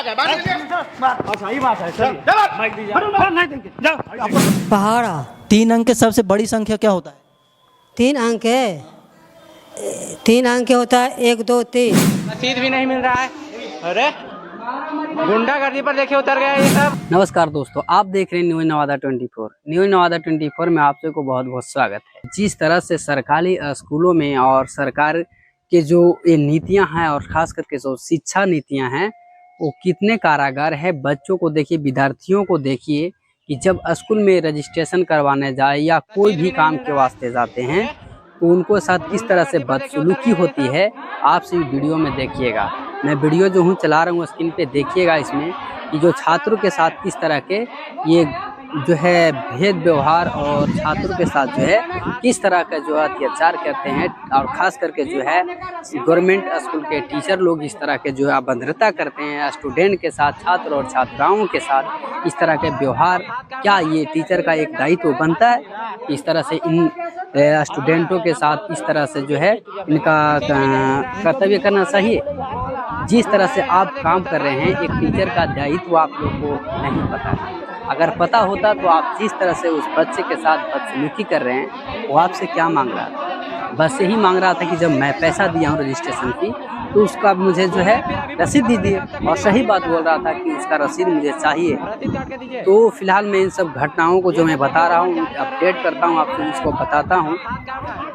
सही बात है। पहाड़ा 3 अंक के सबसे बड़ी संख्या क्या होता है? 3 अंक है, 3 अंक होता है 1 2 3। रसीद भी नहीं मिल रहा है। अरे गुंडागर्दी पर देखिए उतर गया ये सब। नमस्कार दोस्तों, आप देख रहे हैं न्यूज़ नवादा 24। न्यूज़ नवादा 24 में आप सबको बहुत बहुत स्वागत है। जिस तरह से सरकारी स्कूलों में और सरकार के जो ये नीतियां हैं और खास करके जो शिक्षा नीतियां हैं वो कितने कारागार है। बच्चों को देखिए, विद्यार्थियों को देखिए कि जब स्कूल में रजिस्ट्रेशन करवाने जाए या कोई भी काम के वास्ते जाते हैं तो उनको साथ किस तरह से बदसलूकी होती है, आप सभी वीडियो में देखिएगा। मैं वीडियो जो हूँ चला रहा हूँ स्क्रीन पे, देखिएगा इसमें कि जो छात्रों के साथ किस तरह के ये जो है भेद व्यवहार और छात्रों के साथ जो है किस तरह का जो अत्याचार करते हैं और ख़ास करके जो है गवर्नमेंट स्कूल के टीचर लोग इस तरह के जो है अभद्रता करते हैं स्टूडेंट के साथ, छात्र और छात्राओं के साथ इस तरह के व्यवहार। क्या ये टीचर का एक दायित्व बनता है इस तरह से इन स्टूडेंटों के साथ इस तरह से जो है इनका कर्तव्य करना सही है? जिस तरह से आप काम कर रहे हैं, एक टीचर का दायित्व आप लोग को नहीं पता है। अगर पता होता तो आप जिस तरह से उस बच्चे के साथ बदसलूकी कर रहे हैं वो आपसे क्या मांग रहा था? बस यही मांग रहा था कि जब मैं पैसा दिया हूँ रजिस्ट्रेशन की तो उसका मुझे जो है रसीद दीजिए, और सही बात बोल रहा था कि उसका रसीद मुझे चाहिए। तो फिलहाल मैं इन सब घटनाओं को जो मैं बता रहा हूँ, अपडेट करता हूँ आपको, इसको बताता हूँ,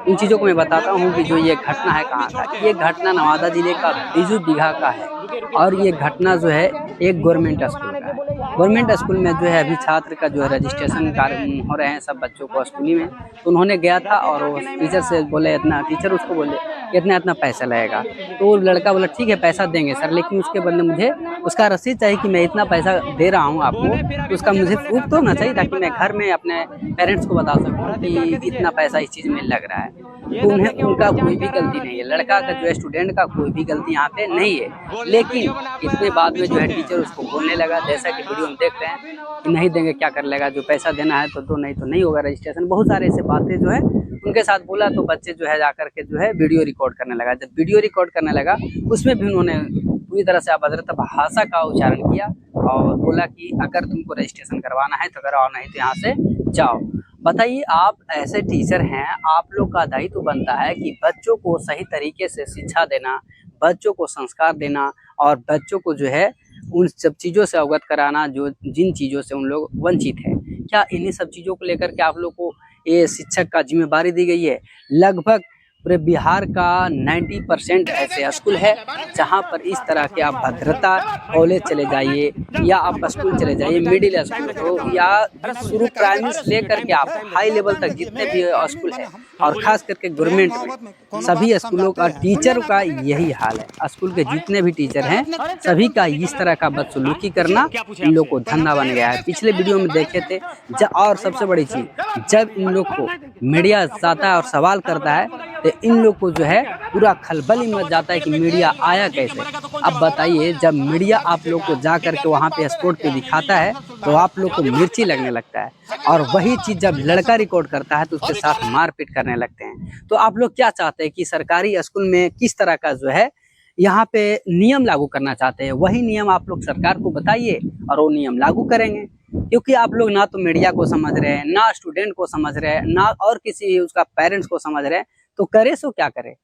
इन चीज़ों को मैं बताता हूँ कि जो ये घटना है कहाँ का। ये घटना नवादा जिले का बिजू बीघा का है और ये घटना जो है एक गवर्नमेंट स्कूल का है। गवर्नमेंट स्कूल में जो है अभी छात्र का जो है रजिस्ट्रेशन कार्य हो रहे हैं सब बच्चों को स्कूली में। तो उन्होंने गया था और वो टीचर से बोले इतना, टीचर उसको बोले इतना इतना पैसा लगेगा। तो लड़का बोला ठीक है पैसा देंगे सर, लेकिन उसके बदले मुझे उसका रसीद चाहिए कि मैं इतना पैसा दे रहा हूँ आपको, तो उसका मुझे प्रूफ तो होना चाहिए ताकि मैं घर में अपने पेरेंट्स को बता सकूँ कि इतना पैसा इस चीज़ में लग रहा है। तो उन्हें उनका कोई भी गलती नहीं है, लड़का का जो है स्टूडेंट का कोई भी गलती यहाँ पे नहीं है। लेकिन इतने बाद में जो है टीचर उसको बोलने लगा, जैसा कि वीडियो में देख रहे हैं कि नहीं देंगे क्या कर लेगा, जो पैसा देना है तो दो, नहीं तो नहीं होगा रजिस्ट्रेशन। बहुत सारे ऐसे बातें जो है उनके साथ बोला। तो बच्चे जो है जाकर के जो है वीडियो रिकॉर्ड करने लगा। जब वीडियो रिकॉर्ड करने लगा उसमें भी उन्होंने पूरी तरह से अभद्र भाषा का उच्चारण किया और बोला कि अगर तुमको रजिस्ट्रेशन करवाना है तो कराओ, नहीं तो यहाँ से जाओ। बताइए, आप ऐसे टीचर हैं, आप लोग का दायित्व बनता है कि बच्चों को सही तरीके से शिक्षा देना, बच्चों को संस्कार देना और बच्चों को जो है उन सब चीज़ों से अवगत कराना जो जिन चीज़ों से उन लोग वंचित है। क्या इन्हीं सब चीज़ों को लेकर के आप लोग को ये शिक्षक का जिम्मेदारी दी गई है? लगभग पूरे बिहार का 90% ऐसे स्कूल है जहां पर इस तरह के आप भद्रता, कॉलेज चले जाइए या आप स्कूल चले जाइए, मिडिल स्कूल हो या शुरू प्राइमरी से लेकर के आप हाई लेवल तक जितने भी स्कूल है और खास करके गवर्नमेंट में सभी स्कूलों का टीचर का यही हाल है। स्कूल के जितने भी टीचर हैं सभी का इस तरह का बदसलूकी करना इन लोग को धंधा बन गया है। पिछले वीडियो में देखे थे। और सबसे बड़ी चीज़, जब इन लोग को मीडिया जाता है और सवाल करता है तो इन लोग को जो है पूरा खलबली मच जाता है कि मीडिया आया कैसे। अब बताइए, जब मीडिया आप लोग को जा कर के वहाँ पे स्पॉट पे दिखाता है तो आप लोग को मिर्ची लगने लगता है, और वही चीज़ जब लड़का रिकॉर्ड करता है तो उसके साथ मारपीट करने लगते हैं। तो आप लोग क्या चाहते हैं कि सरकारी स्कूल में किस तरह का जो है यहाँ पे नियम लागू करना चाहते हैं? वही नियम आप लोग सरकार को बताइए और वो नियम लागू करेंगे। क्योंकि आप लोग ना तो मीडिया को समझ रहे हैं, ना स्टूडेंट को समझ रहे हैं, ना और किसी उसका पेरेंट्स को समझ रहे हैं, तो करे सो क्या करे।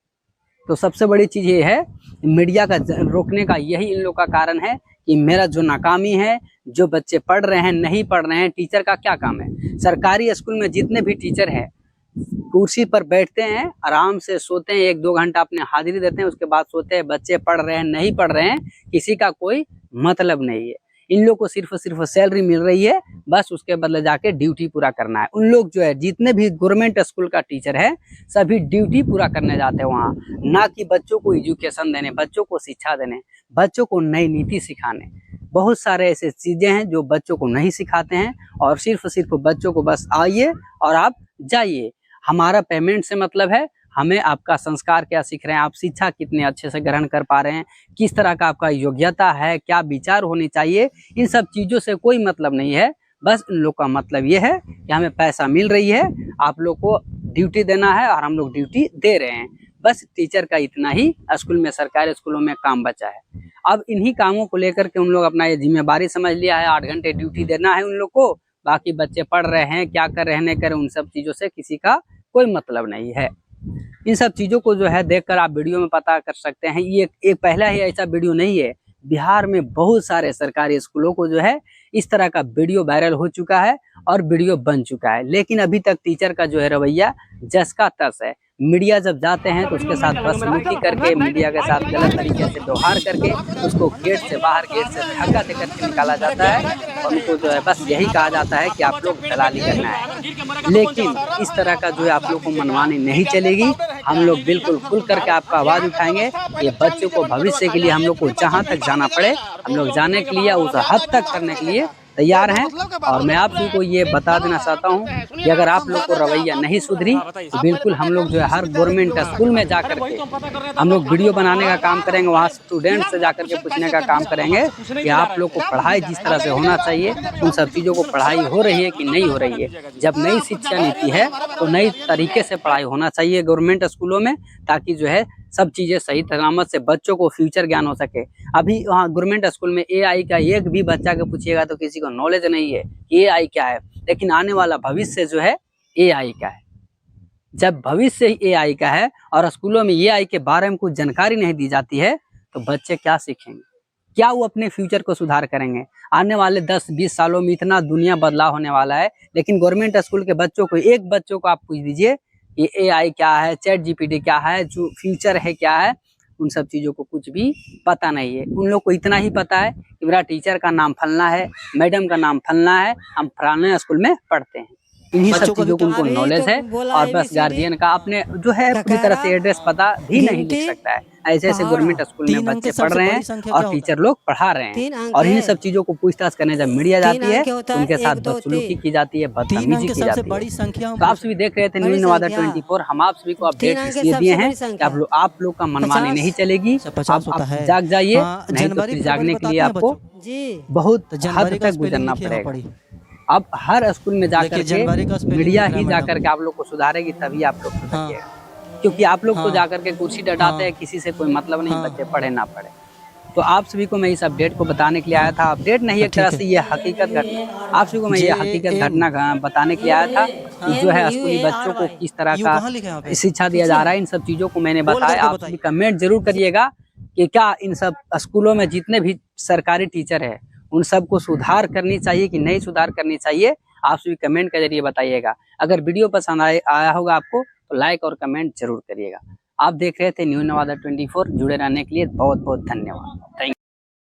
तो सबसे बड़ी चीज़ ये है, मीडिया का रोकने का यही इन लोग का कारण है कि मेरा जो नाकामी है, जो बच्चे पढ़ रहे हैं नहीं पढ़ रहे हैं, टीचर का क्या काम है? सरकारी स्कूल में जितने भी टीचर हैं कुर्सी पर बैठते हैं, आराम से सोते हैं, 1-2 घंटा अपने हाजिरी देते हैं, उसके बाद सोते हैं। बच्चे पढ़ रहे हैं नहीं पढ़ रहे हैं किसी का कोई मतलब नहीं है। इन लोग को सिर्फ सैलरी मिल रही है, बस उसके बदले जाके ड्यूटी पूरा करना है। उन लोग जो है जितने भी गवर्नमेंट स्कूल का टीचर है सभी ड्यूटी पूरा करने जाते हैं वहाँ, ना कि बच्चों को एजुकेशन देने, बच्चों को शिक्षा देने, बच्चों को नई नीति सिखाने। बहुत सारे ऐसे चीज़ें हैं जो बच्चों को नहीं सिखाते हैं और सिर्फ बच्चों को बस आइए और आप जाइए, हमारा पेमेंट से मतलब है, हमें आपका संस्कार क्या सीख रहे हैं, आप शिक्षा कितने अच्छे से ग्रहण कर पा रहे हैं, किस तरह का आपका योग्यता है, क्या विचार होनी चाहिए, इन सब चीज़ों से कोई मतलब नहीं है। बस इन लोग का मतलब ये है कि हमें पैसा मिल रही है, आप लोग को ड्यूटी देना है और हम लोग ड्यूटी दे रहे हैं। बस टीचर का इतना ही स्कूल में, सरकारी स्कूलों में काम बचा है। अब इन्हीं कामों को लेकर के उन लोग अपना ये जिम्मेदारी समझ लिया है, 8 घंटे ड्यूटी देना है उन लोग को। बाकी बच्चे पढ़ रहे हैं, क्या कर रहे हैं, नहीं कर रहे, उन सब चीजों से किसी का कोई मतलब नहीं है। इन सब चीजों को जो है देखकर आप वीडियो में पता कर सकते हैं। ये एक पहला ही ऐसा वीडियो नहीं है, बिहार में बहुत सारे सरकारी स्कूलों को जो है इस तरह का वीडियो वायरल हो चुका है और वीडियो बन चुका है, लेकिन अभी तक टीचर का जो है रवैया जस का तस है। मीडिया जब जाते हैं तो उसके साथ बदसलूकी करके, मीडिया के साथ गलत तरीके से व्यवहार करके उसको गेट से बाहर, गेट से धक्का देकर के निकाला जाता है और उनको जो है बस यही कहा जाता है कि आप लोग दलाली करना है। लेकिन इस तरह का जो है आप लोग को मनमानी नहीं चलेगी। हम लोग बिल्कुल खुल करके आपका आवाज उठाएंगे। ये बच्चों को भविष्य के लिए हम लोग को जहाँ तक जाना पड़े हम लोग जाने के लिए, उस हद तक करने के लिए तैयार हैं। और मैं आप सभी को ये बता देना चाहता हूँ कि अगर आप लोग को रवैया नहीं सुधरी तो बिल्कुल हम लोग जो है हर गवर्नमेंट स्कूल में जाकर के हम लोग वीडियो बनाने का काम करेंगे, वहाँ स्टूडेंट से जाकर के पूछने का काम करेंगे कि आप लोग को पढ़ाई जिस तरह से होना चाहिए उन सब चीज़ों को पढ़ाई हो रही है कि नहीं हो रही है। जब नई शिक्षा नीति है तो नई तरीके से पढ़ाई होना चाहिए गवर्नमेंट स्कूलों में, ताकि जो है सब चीजें सही सलामत से बच्चों को फ्यूचर ज्ञान हो सके। अभी वहाँ गवर्नमेंट स्कूल में AI का एक भी बच्चा को पूछिएगा तो किसी को नॉलेज नहीं है कि AI क्या है, लेकिन आने वाला भविष्य जो है AI का है। जब भविष्य ही AI का है और स्कूलों में AI के बारे में कुछ जानकारी नहीं दी जाती है तो बच्चे क्या सीखेंगे, क्या वो अपने फ्यूचर को सुधार करेंगे? आने वाले 10-20 सालों में इतना दुनिया बदलाव होने वाला है, लेकिन गवर्नमेंट स्कूल के बच्चों को, एक बच्चों को आप पूछ दीजिए ये AI क्या है, ChatGPT क्या है, जो फ्यूचर है क्या है, उन सब चीज़ों को कुछ भी पता नहीं है। उन लोग को इतना ही पता है कि मेरा टीचर का नाम फलना है, मैडम का नाम फलना है, हम फलाने स्कूल में पढ़ते हैं। इन्हीं सब चीज़ों को उनको नॉलेज है और बस गार्जियन का अपने जो है अपनी तरह से एड्रेस पता भी नहीं लिख सकता है। ऐसे ऐसे गवर्नमेंट स्कूल में बच्चे पढ़ रहे हैं और टीचर लोग पढ़ा रहे हैं, और इन्हीं सब चीजों को पूछताछ करने जब मीडिया जाती है तो उनके साथ बदसलूकी की जाती है, बदतमीजी की जाती है। तो आप सभी देख रहे थे न्यूज़ नवादा 24। हम आप सभी को अपडेट इसलिए दिए हैं कि आप लोग का मनमानी नहीं चलेगी। आप जाग जाइए, नहीं तो फिर जागने के लिए आपको बहुत हद तक गुजरना पड़ेगा। अब हर स्कूल में जाकर के मीडिया ही जाकर के आप लोग को सुधारेगी, तभी आप लोग सुधरिएगा। क्योंकि आप लोग तो जाकर के कुर्सी डटाते हैं, किसी से कोई मतलब नहीं, बच्चे पढ़े ना पढ़े। तो आप सभी को मैं इस अपडेट को बताने के लिए आया था। अपडेट नहीं, एक तरह से ये हकीकत घटना, आप सभी को मैं ये हकीकत घटना बताने के लिए आया था कि जो है स्कूली बच्चों को किस तरह का शिक्षा दिया जा रहा है। इन सब चीज़ों को मैंने बताया। आप सभी कमेंट जरूर करिएगा कि क्या इन सब स्कूलों में जितने भी सरकारी टीचर है उन सबको सुधार करनी चाहिए कि नहीं सुधार करनी चाहिए। आप सभी कमेंट के जरिए बताइएगा। अगर वीडियो पसंद आया होगा आपको तो लाइक और कमेंट जरूर करिएगा। आप देख रहे थे न्यूज़ नवादा 24। जुड़े रहने के लिए बहुत बहुत धन्यवाद। Thank you.